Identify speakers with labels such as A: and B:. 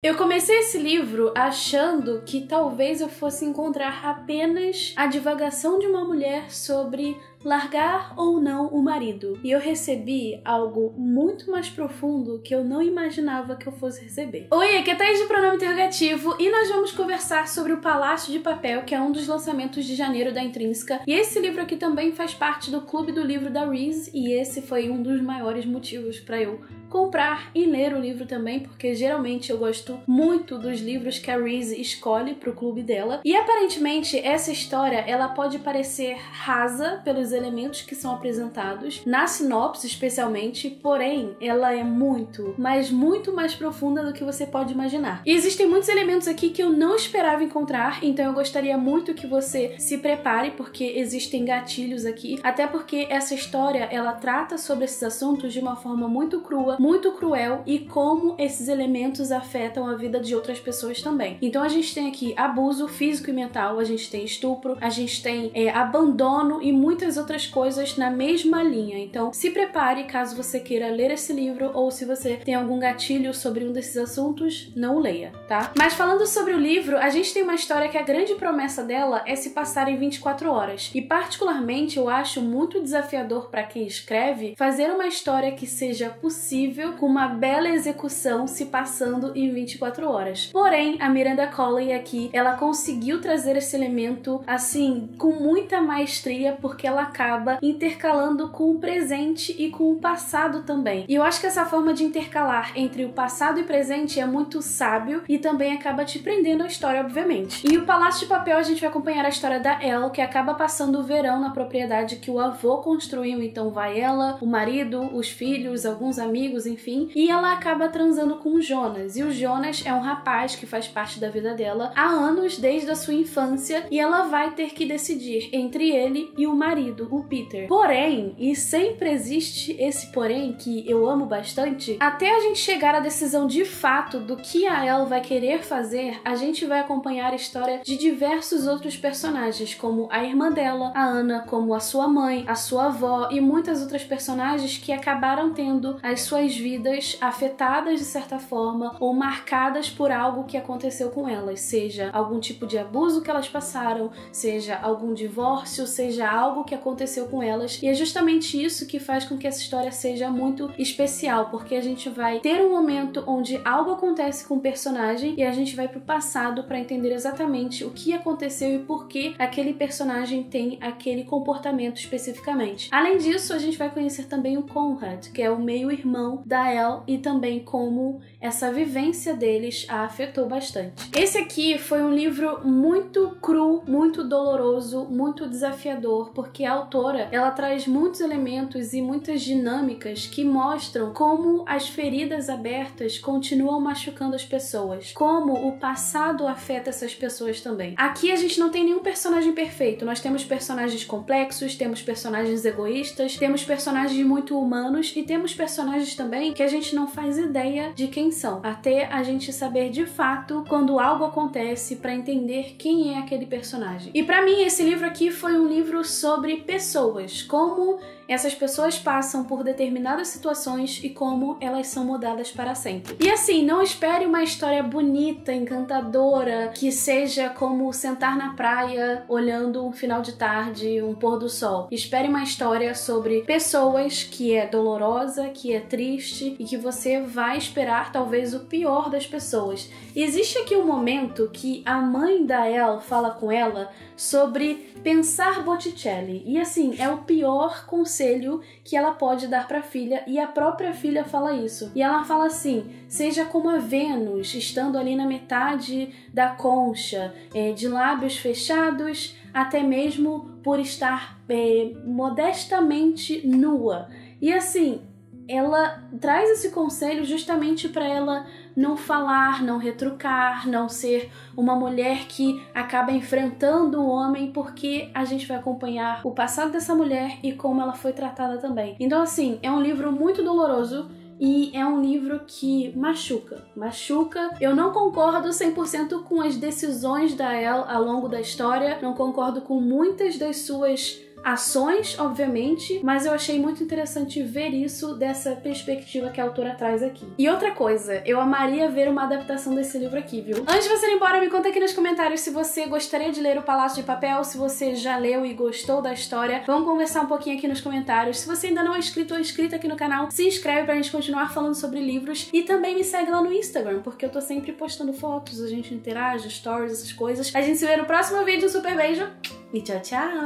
A: Eu comecei esse livro achando que talvez eu fosse encontrar apenas a divagação de uma mulher sobre largar ou não o marido. E eu recebi algo muito mais profundo que eu não imaginava que eu fosse receber. Oi, aqui é Thaís do Pronome Interrogativo e nós vamos conversar sobre O Palácio de Papel, que é um dos lançamentos de janeiro da Intrínseca. E esse livro aqui também faz parte do Clube do Livro da Reese e esse foi um dos maiores motivos para eu comprar e ler o livro também, porque geralmente eu gosto muito dos livros que a Reese escolhe pro clube dela. E aparentemente essa história, ela pode parecer rasa pelos elementos que são apresentados, na sinopse especialmente, porém ela é muito, mas muito mais profunda do que você pode imaginar. E existem muitos elementos aqui que eu não esperava encontrar, então eu gostaria muito que você se prepare, porque existem gatilhos aqui, até porque essa história, ela trata sobre esses assuntos de uma forma muito crua, muito cruel, e como esses elementos afetam a vida de outras pessoas também. Então a gente tem aqui abuso físico e mental, a gente tem estupro, a gente tem abandono e muitas outras coisas na mesma linha. Então se prepare caso você queira ler esse livro, ou se você tem algum gatilho sobre um desses assuntos, não leia, tá? Mas falando sobre o livro, a gente tem uma história que a grande promessa dela é se passar em 24 horas. E particularmente eu acho muito desafiador para quem escreve fazer uma história que seja possível com uma bela execução se passando em 24 horas. Porém, a Miranda Colley aqui, ela conseguiu trazer esse elemento assim com muita maestria, porque ela acaba intercalando com o presente e com o passado também. E eu acho que essa forma de intercalar entre o passado e presente é muito sábio e também acaba te prendendo a história, obviamente. E O Palácio de Papel, a gente vai acompanhar a história da Elle, que acaba passando o verão na propriedade que o avô construiu. Então vai ela, o marido, os filhos, alguns amigos, enfim, e ela acaba transando com o Jonas. E o Jonas é um rapaz que faz parte da vida dela há anos, desde a sua infância, e ela vai ter que decidir entre ele e o marido, o Peter. Porém, e sempre existe esse porém que eu amo bastante, até a gente chegar à decisão de fato do que a Elle vai querer fazer, a gente vai acompanhar a história de diversos outros personagens, como a irmã dela, a Anna, como a sua mãe, a sua avó e muitas outras personagens que acabaram tendo as suas vidas afetadas de certa forma ou marcadas por algo que aconteceu com elas, seja algum tipo de abuso que elas passaram, seja algum divórcio, seja algo que aconteceu com elas. E é justamente isso que faz com que essa história seja muito especial, porque a gente vai ter um momento onde algo acontece com o personagem e a gente vai pro passado para entender exatamente o que aconteceu e por que aquele personagem tem aquele comportamento especificamente. Além disso, a gente vai conhecer também o Conrad, que é o meio-irmão da Elle, e também como essa vivência deles a afetou bastante. Esse aqui foi um livro muito cru, muito doloroso, muito desafiador, porque a autora, ela traz muitos elementos e muitas dinâmicas que mostram como as feridas abertas continuam machucando as pessoas, como o passado afeta essas pessoas também. Aqui a gente não tem nenhum personagem perfeito, nós temos personagens complexos, temos personagens egoístas, temos personagens muito humanos e temos personagens também que a gente não faz ideia de quem são, até a gente saber de fato quando algo acontece para entender quem é aquele personagem. E para mim esse livro aqui foi um livro sobre pessoas, como essas pessoas passam por determinadas situações e como elas são mudadas para sempre. E assim, não espere uma história bonita, encantadora, que seja como sentar na praia olhando um final de tarde, um pôr do sol. Espere uma história sobre pessoas que é dolorosa, que é triste e que você vai esperar talvez o pior das pessoas. E existe aqui um momento que a mãe da Elle fala com ela sobre pensar Botticelli. E assim, é o pior conselho que ela pode dar para a filha, e a própria filha fala isso. E ela fala assim: seja como a Vênus, estando ali na metade da concha, de lábios fechados, até mesmo por estar modestamente nua. E assim, ela traz esse conselho justamente para ela não falar, não retrucar, não ser uma mulher que acaba enfrentando o homem, porque a gente vai acompanhar o passado dessa mulher e como ela foi tratada também. Então assim, é um livro muito doloroso e é um livro que machuca. Eu não concordo 100% com as decisões da Elle ao longo da história, não concordo com muitas das suas ações, obviamente, mas eu achei muito interessante ver isso dessa perspectiva que a autora traz aqui. E outra coisa, eu amaria ver uma adaptação desse livro aqui, viu? Antes de você ir embora, me conta aqui nos comentários se você gostaria de ler O Palácio de Papel, se você já leu e gostou da história. Vamos conversar um pouquinho aqui nos comentários. Se você ainda não é inscrito ou inscrita aqui no canal, se inscreve pra gente continuar falando sobre livros e também me segue lá no Instagram, porque eu tô sempre postando fotos, a gente interage, stories, essas coisas. A gente se vê no próximo vídeo, super beijo e tchau, tchau!